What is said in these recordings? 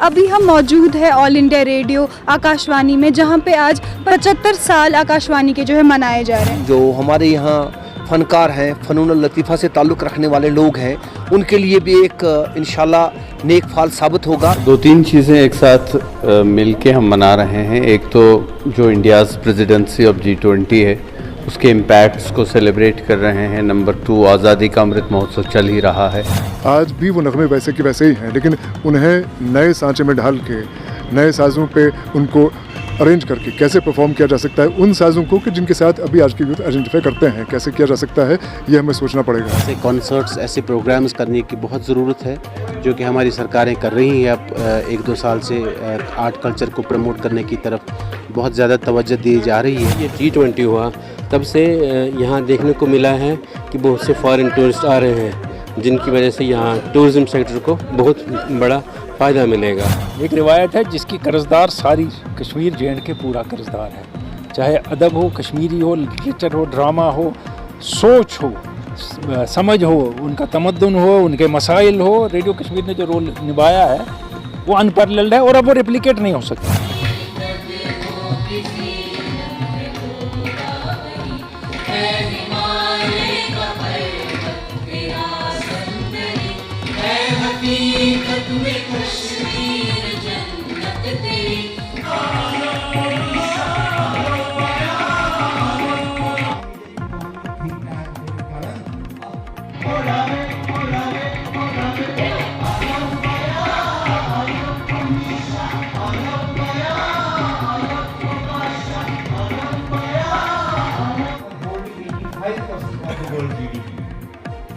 अभी हम मौजूद है ऑल इंडिया रेडियो आकाशवाणी में, जहां पे आज 75 साल आकाशवाणी के जो है मनाए जा रहे हैं। जो हमारे यहाँ फ़नकार हैं, फ़नून लतीफ़ा से ताल्लुक़ रखने वाले लोग हैं, उनके लिए भी एक इंशाल्लाह नेक फाल साबित होगा। दो तीन चीज़ें एक साथ मिल के हम मना रहे हैं। एक तो जो इंडियाज़ प्रेसिडेंसी ऑफ G20 है उसके इम्पैक्ट्स को सेलिब्रेट कर रहे हैं। नंबर 2, आज़ादी का अमृत महोत्सव चल ही रहा है। आज भी वो नगमे वैसे के वैसे ही हैं, लेकिन उन्हें नए सांचे में ढाल के नए साज़ों पे उनको अरेंज करके कैसे परफॉर्म किया जा सकता है, उन साज़ों को कि जिनके साथ अभी आज की यूथ आइडेंटिफाई करते हैं, कैसे किया जा सकता है, ये हमें सोचना पड़ेगा। ऐसे कॉन्सर्ट्स, ऐसे प्रोग्राम्स करने की बहुत ज़रूरत है, जो कि हमारी सरकारें कर रही हैं। अब 1-2 साल से आर्ट कल्चर को प्रमोट करने की तरफ बहुत ज़्यादा तवज्जो दी जा रही है। ये G20 हुआ तब से यहाँ देखने को मिला है कि बहुत से फॉरेन टूरिस्ट आ रहे हैं, जिनकी वजह से यहाँ टूरिज़्म सेक्टर को बहुत बड़ा फ़ायदा मिलेगा। एक रिवायत है जिसकी कर्जदार सारी कश्मीर J&K पूरा कर्जदार है। चाहे अदब हो, कश्मीरी हो, लिटरेचर हो, ड्रामा हो, सोच हो, समझ हो, उनका तमद्दुन हो, उनके मसाइल हो, रेडियो कश्मीर ने जो रोल निभाया है वो अनपैरेलल्ड है और अब वो रेप्लिकेट नहीं हो सकता।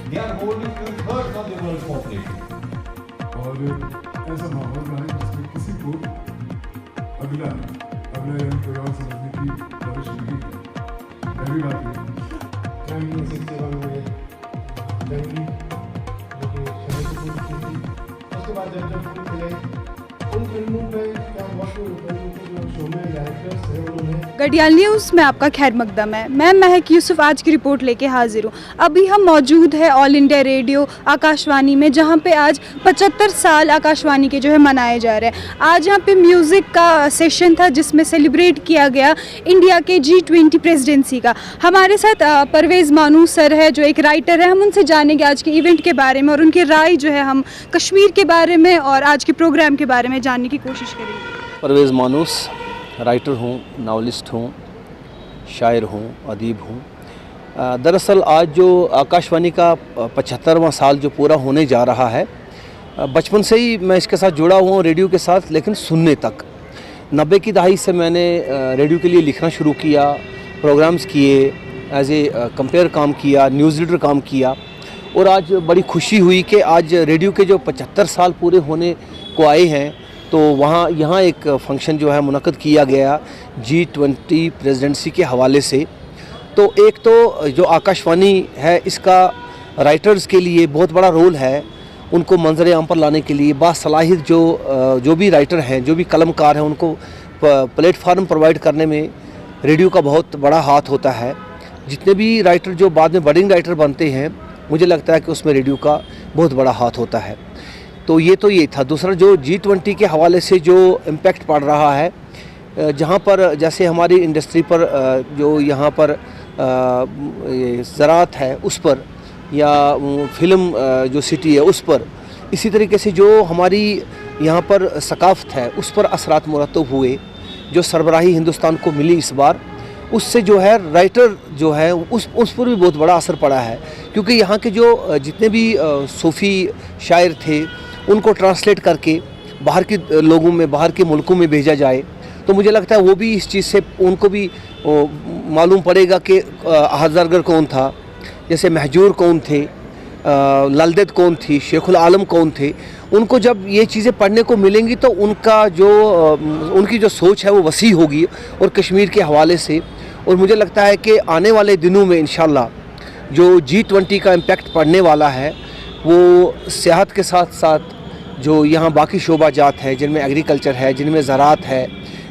They are holding 2/3 of the world population. और ऐसा माहौल रहा है जिसमें किसी को अगला यानी कोई और समझने की ख्वाहिश नहीं है। पहली बात ये 1961 में जंगी जो कि शहीद की थी, उसके बाद जब फिल्म चले, उन फिल्मों में क्या हुआ कि फिल्मों के जो शो में डायरेक्टर्स हैं उन्होंने गढ़ियाल न्यूज़ में आपका खैर मकदम है। मैं महक यूसुफ आज की रिपोर्ट लेके हाजिर हूँ। अभी हम मौजूद है ऑल इंडिया रेडियो आकाशवाणी में, जहाँ पे आज 75 साल आकाशवाणी के जो है मनाए जा रहे हैं। आज यहाँ पे म्यूज़िक का सेशन था जिसमें सेलिब्रेट किया गया इंडिया के G20 प्रेसिडेंसी का। हमारे साथ परवेज़ मानू सर है, जो एक राइटर है। हम उनसे जानेंगे आज के इवेंट के बारे में और उनकी राय जो है हम कश्मीर के बारे में और आज के प्रोग्राम के बारे में जानने की कोशिश करेंगे। परवेज़ मानूस राइटर हूँ, नावलिस्ट हूँ, शायर हूँ, अदीब हूँ। दरअसल आज जो आकाशवाणी का 75वां साल जो पूरा होने जा रहा है, बचपन से ही मैं इसके साथ जुड़ा हुआ हूँ, रेडियो के साथ, लेकिन सुनने तक। 90 की दहाई से मैंने रेडियो के लिए लिखना शुरू किया, प्रोग्राम्स किए, एज ए कंपेयर काम किया, न्यूज़ रीडर काम किया। और आज बड़ी खुशी हुई कि आज रेडियो के जो 75 साल पूरे होने को आए हैं, तो यहाँ एक फ़ंक्शन जो है मुनक़्क़द किया गया G20 प्रेसिडेंसी के हवाले से। तो एक तो जो आकाशवाणी है, इसका राइटर्स के लिए बहुत बड़ा रोल है, उनको मंजर आम पर लाने के लिए बासलाहित जो भी राइटर हैं, जो भी कलमकार हैं, उनको प्लेटफार्म प्रोवाइड करने में रेडियो का बहुत बड़ा हाथ होता है। जितने भी राइटर जो बाद में बडिंग राइटर बनते हैं, मुझे लगता है कि उसमें रेडियो का बहुत बड़ा हाथ होता है। तो ये था। दूसरा जो G20 के हवाले से जो इम्पैक्ट पड़ रहा है, जहाँ पर जैसे हमारी इंडस्ट्री पर जो यहाँ पर ज़राअत है उस पर, या फिल्म जो सिटी है उस पर, इसी तरीके से जो हमारी यहाँ पर सकाफ़त है उस पर असरात मुरतब हुए, जो सरबराही हिंदुस्तान को मिली इस बार, उससे जो है राइटर जो है उस पर भी बहुत बड़ा असर पड़ा है। क्योंकि यहाँ के जो जितने भी सूफ़ी शायर थे, उनको ट्रांसलेट करके बाहर के लोगों में, बाहर के मुल्कों में भेजा जाए, तो मुझे लगता है वो भी इस चीज़ से उनको भी मालूम पड़ेगा कि हज़ारगर कौन था, जैसे महजूर कौन थे, ललदेद कौन थी, शेखुल आलम कौन थे। उनको जब ये चीज़ें पढ़ने को मिलेंगी तो उनकी जो सोच है वो वसी होगी और कश्मीर के हवाले से। और मुझे लगता है कि आने वाले दिनों में इंशाल्लाह जो G20 का इम्पैक्ट पड़ने वाला है, वो सियाहत के साथ साथ जो यहाँ बाकी शोबा जात है, जिनमें एग्रीकल्चर है, जिनमें ज़राअत है,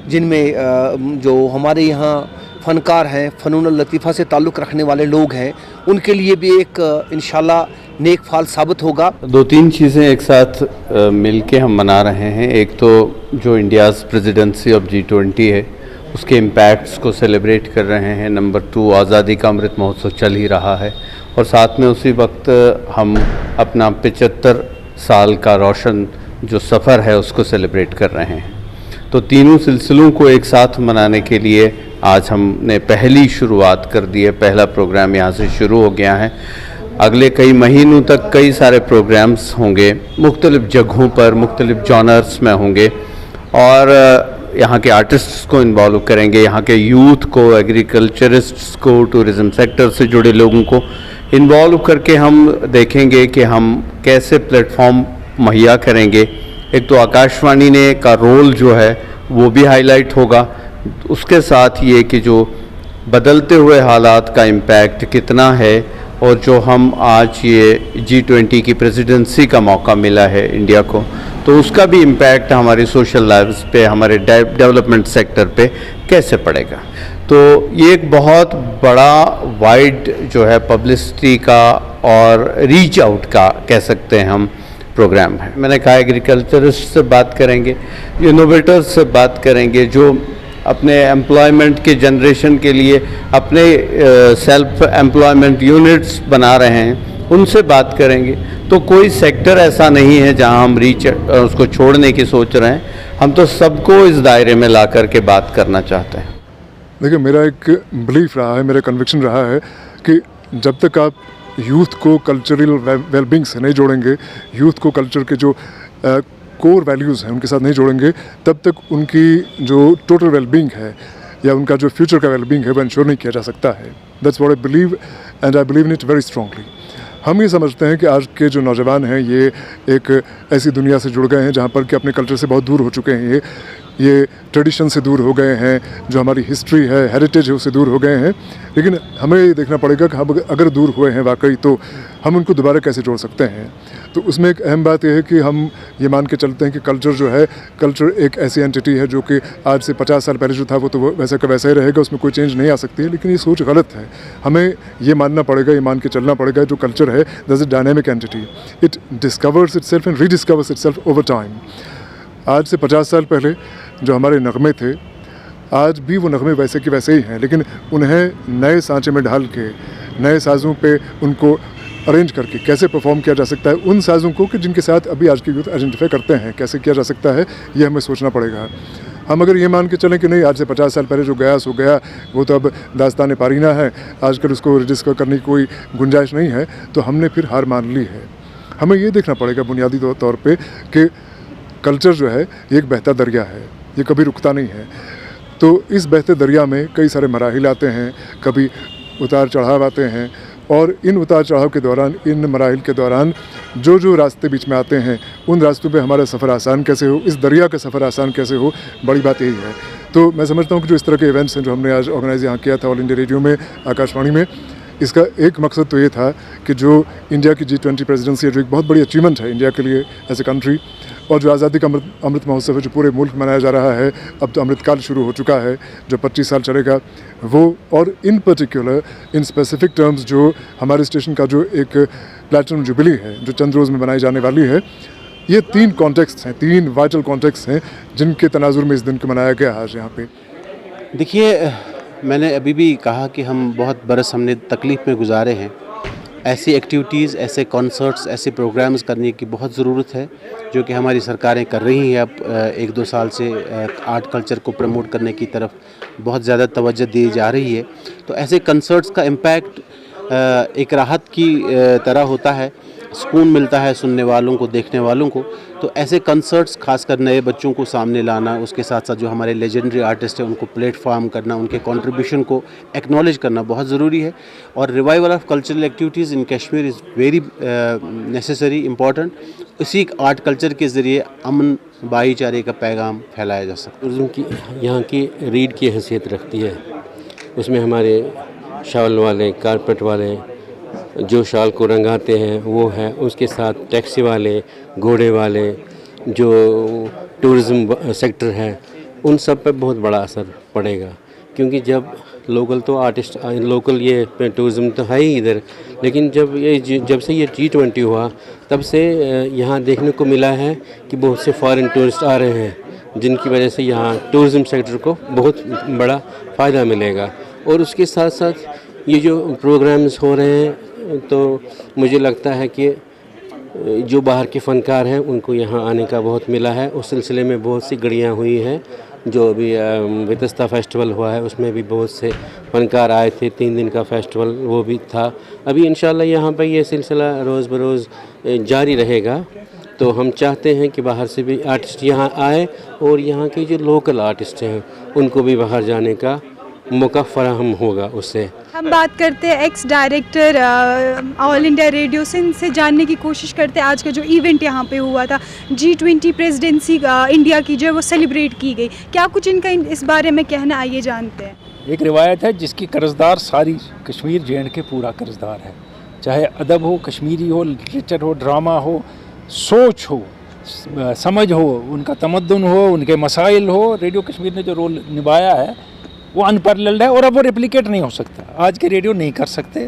जिनमें जो हमारे यहाँ फ़नकार हैं, फ़नून लतीफ़ा से ताल्लुक़ रखने वाले लोग हैं, उनके लिए भी एक इंशाल्लाह नेक फल साबित होगा। दो तीन चीज़ें एक साथ मिलके हम मना रहे हैं। एक तो जो इंडियाज़ प्रेसिडेंसी ऑफ G20 है उसके इम्पैक्ट्स को सेलिब्रेट कर रहे हैं। नंबर 2, आज़ादी का अमृत महोत्सव चल ही रहा है और साथ में उसी वक्त हम अपना 75 साल का रोशन जो सफ़र है उसको सेलिब्रेट कर रहे हैं। तो तीनों सिलसिलों को एक साथ मनाने के लिए आज हमने पहली शुरुआत कर दी है। पहला प्रोग्राम यहाँ से शुरू हो गया है। अगले कई महीनों तक कई सारे प्रोग्राम्स होंगे, मुख्तलिफ़ जगहों पर मुख्तलिफ़ जॉनर्स में होंगे और यहाँ के आर्टिस्ट्स को इन्वॉल्व करेंगे, यहाँ के यूथ को, एग्रीकल्चरिस्ट्स को, टूरिज़म सेक्टर से जुड़े लोगों को इन्वॉल्व करके हम देखेंगे कि हम कैसे प्लेटफॉर्म मुहैया करेंगे। एक तो आकाशवाणी ने का रोल जो है वो भी हाईलाइट होगा, उसके साथ ये कि जो बदलते हुए हालात का इम्पैक्ट कितना है और जो हम आज ये G20 की प्रेसिडेंसी का मौका मिला है इंडिया को, तो उसका भी इम्पैक्ट हमारी सोशल लाइफ्स पे, हमारे डेवलपमेंट सेक्टर पे कैसे पड़ेगा। तो ये एक बहुत बड़ा वाइड जो है पब्लिसिटी का और रीच आउट का कह सकते हैं हम प्रोग्राम है। मैंने कहा एग्रीकल्चरिस्ट से बात करेंगे, इनोवेटर्स से बात करेंगे, जो अपने एम्प्लॉयमेंट के जनरेशन के लिए अपने सेल्फ एम्प्लॉयमेंट यूनिट्स बना रहे हैं, उनसे बात करेंगे। तो कोई सेक्टर ऐसा नहीं है जहां हम रीच उसको छोड़ने की सोच रहे हैं। हम तो सबको इस दायरे में ला कर के बात करना चाहते हैं। देखिए, मेरा एक बिलीफ रहा है, मेरा कन्विक्शन रहा है कि जब तक आप यूथ को कल्चरल वेलबींग से नहीं जोड़ेंगे, यूथ को कल्चर के जो कोर वैल्यूज़ हैं उनके साथ नहीं जोड़ेंगे, तब तक उनकी जो टोटल वेलबींग है या उनका जो फ्यूचर का वेलबींग है वो इंश्योर नहीं किया जा सकता है। That's what I believe and I believe in it very strongly. हम ये समझते हैं कि आज के जो नौजवान हैं ये एक ऐसी दुनिया से जुड़ गए हैं जहाँ पर कि अपने कल्चर से बहुत दूर हो चुके हैं, ये ट्रेडिशन से दूर हो गए हैं, जो हमारी हिस्ट्री है, हेरिटेज है, उससे दूर हो गए हैं। लेकिन हमें ये देखना पड़ेगा कि हम अगर दूर हुए हैं वाकई तो हम उनको दोबारा कैसे जोड़ सकते हैं। तो उसमें एक अहम बात यह है कि हम ये मान के चलते हैं कि कल्चर जो है, कल्चर एक ऐसी एंटिटी है जो कि आज से 50 साल पहले जो था वो तो वैसा का वैसा ही रहेगा, उसमें कोई चेंज नहीं आ सकती है। लेकिन ये सोच गलत है। हमें ये मानना पड़ेगा, ये मान के चलना पड़ेगा जो कल्चर है that is a dynamic entity, it discovers itself and rediscovers itself over time. आज से 50 साल पहले जो हमारे नगमे थे, आज भी वो नगमे वैसे के वैसे ही हैं, लेकिन उन्हें नए सांचे में ढाल के, नए साज़ों पे उनको अरेंज करके कैसे परफॉर्म किया जा सकता है उन साज़ों को कि जिनके साथ अभी आज के यूथ आइडेंटिफाई करते हैं, कैसे किया जा सकता है, ये हमें सोचना पड़ेगा। हम अगर ये मान के चलें कि नहीं आज से 50 साल पहले जो गया सो गया, वो तो अब दास्तान पारीना है, आजकल उसको डिस्कवर करने की कोई गुंजाइश नहीं है, तो हमने फिर हार मान ली है। हमें ये देखना पड़ेगा बुनियादी तौर पर कि कल्चर जो है ये एक बहता दरिया है, ये कभी रुकता नहीं है। तो इस बहते दरिया में कई सारे मराहिल आते हैं, कभी उतार चढ़ाव आते हैं, और इन उतार चढ़ाव के दौरान, इन मराहिल के दौरान जो जो रास्ते बीच में आते हैं, उन रास्तों पे हमारा सफ़र आसान कैसे हो, इस दरिया का सफ़र आसान कैसे हो, बड़ी बात यही है। तो मैं समझता हूँ कि जो इस तरह के इवेंट्स हैं जो हमने आज ऑर्गेनाइज यहाँ किया था ऑल इंडिया रेडियो में, आकाशवाणी में, इसका एक मकसद तो ये था कि जो इंडिया की G20 प्रेसिडेंसी है, जो एक बहुत बड़ी अचीवमेंट है इंडिया के लिए एज ए कंट्री, और जो आज़ादी का अमृत महोत्सव है जो पूरे मुल्क मनाया जा रहा है, अब तो अमृतकाल शुरू हो चुका है जो 25 साल चलेगा वो, और इन पर्टिकुलर इन स्पेसिफिक टर्म्स जो हमारे स्टेशन का जो एक प्लैटिनम जुबली है जो चंद रोज़ में बनाई जाने वाली है, ये 3 कॉन्टेक्स्ट हैं, 3 वाइटल कॉन्टेक्स्ट हैं जिनके तनाजुर में इस दिन को मनाया गया आज यहाँ पे। देखिए, मैंने अभी भी कहा कि हम बहुत बरस हमने तकलीफ़ में गुजारे हैं। ऐसी एक्टिविटीज़, ऐसे कॉन्सर्ट्स, ऐसे प्रोग्राम्स करने की बहुत ज़रूरत है जो कि हमारी सरकारें कर रही हैं। अब 1-2 साल से आर्ट कल्चर को प्रमोट करने की तरफ बहुत ज़्यादा तवज्जो दी जा रही है। तो ऐसे कंसर्ट्स का इम्पैक्ट एक राहत की तरह होता है, सुकून मिलता है सुनने वालों को, देखने वालों को। तो ऐसे कंसर्ट्स खासकर नए बच्चों को सामने लाना, उसके साथ साथ जो हमारे लेजेंडरी आर्टिस्ट हैं उनको प्लेटफॉर्म करना, उनके कंट्रीब्यूशन को एक्नॉलेज करना बहुत ज़रूरी है। और revival of cultural activities in Kashmir is very necessary, important. इसी आर्ट कल्चर के ज़रिए अमन, भाईचारे का पैगाम फैलाया जा सकता है। टूरिज़्म की यहाँ की रीढ़ की हैसियत रखती है। उसमें हमारे शॉल वाले, कारपेट वाले जो शाल को रंगाते हैं वो है, उसके साथ टैक्सी वाले, घोड़े वाले, जो टूरिज़्म सेक्टर है, उन सब पे बहुत बड़ा असर पड़ेगा। क्योंकि जब लोकल तो आर्टिस्ट, लोकल ये टूरिज़्म तो है ही इधर, लेकिन जब से ये G20 हुआ तब से यहाँ देखने को मिला है कि बहुत से फॉरेन टूरिस्ट आ रहे हैं, जिनकी वजह से यहाँ टूरिज़्म सेक्टर को बहुत बड़ा फ़ायदा मिलेगा। और उसके साथ साथ ये जो प्रोग्राम्स हो रहे हैं तो मुझे लगता है कि जो बाहर के फ़नकार हैं उनको यहाँ आने का बहुत मिला है। उस सिलसिले में बहुत सी गड़ियाँ हुई हैं, जो अभी वितस्ता फेस्टिवल हुआ है उसमें भी बहुत से फ़नकार आए थे, 3 दिन का फेस्टिवल वो भी था। अभी इंशाल्लाह यहाँ पर ये सिलसिला रोज़ बरोज़ जारी रहेगा। तो हम चाहते हैं कि बाहर से भी आर्टिस्ट यहाँ आए और यहाँ के जो लोकल आर्टिस्ट हैं उनको भी बाहर जाने का मौका फराहम होगा उससे। हम बात करते हैं ex director all India radio से, इनसे जानने की कोशिश करते हैं आज का जो इवेंट यहाँ पे हुआ था G20 प्रेसिडेंसी इंडिया की जो है वो सेलिब्रेट की गई, क्या कुछ इनका इस बारे में कहना, आइए जानते हैं। एक रिवायत है जिसकी कर्जदार सारी कश्मीर J&K पूरा कर्जदार है, चाहे अदब हो, कश्मीरी हो, लिटरेचर हो, ड्रामा हो, सोच हो, समझ हो, उनका तमद्दुन हो, उनके मसाइल हो। रेडियो कश्मीर ने जो रोल निभाया है वो अनपैरेलल्ड है और अब वो रेप्लिकेट नहीं हो सकता। आज के रेडियो नहीं कर सकते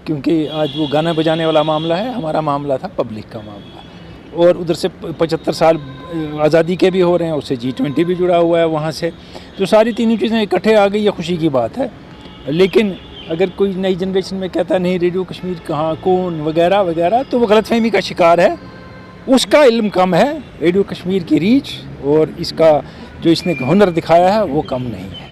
क्योंकि आज वो गाना बजाने वाला मामला है, हमारा मामला था पब्लिक का मामला। और उधर से 75 साल आज़ादी के भी हो रहे हैं, उससे G20 भी जुड़ा हुआ है वहाँ से। तो सारी तीनों चीज़ें इकट्ठे आ गई, ये खुशी की बात है। लेकिन अगर कोई नई जनरेशन में कहता नहीं रेडियो कश्मीर कहाँ, कौन, वगैरह वगैरह, तो वो गलतफहमी का शिकार है। उसका इल्म कम है, रेडियो कश्मीर की रीच और इसका जो इसने हुनर दिखाया है वो कम नहीं है।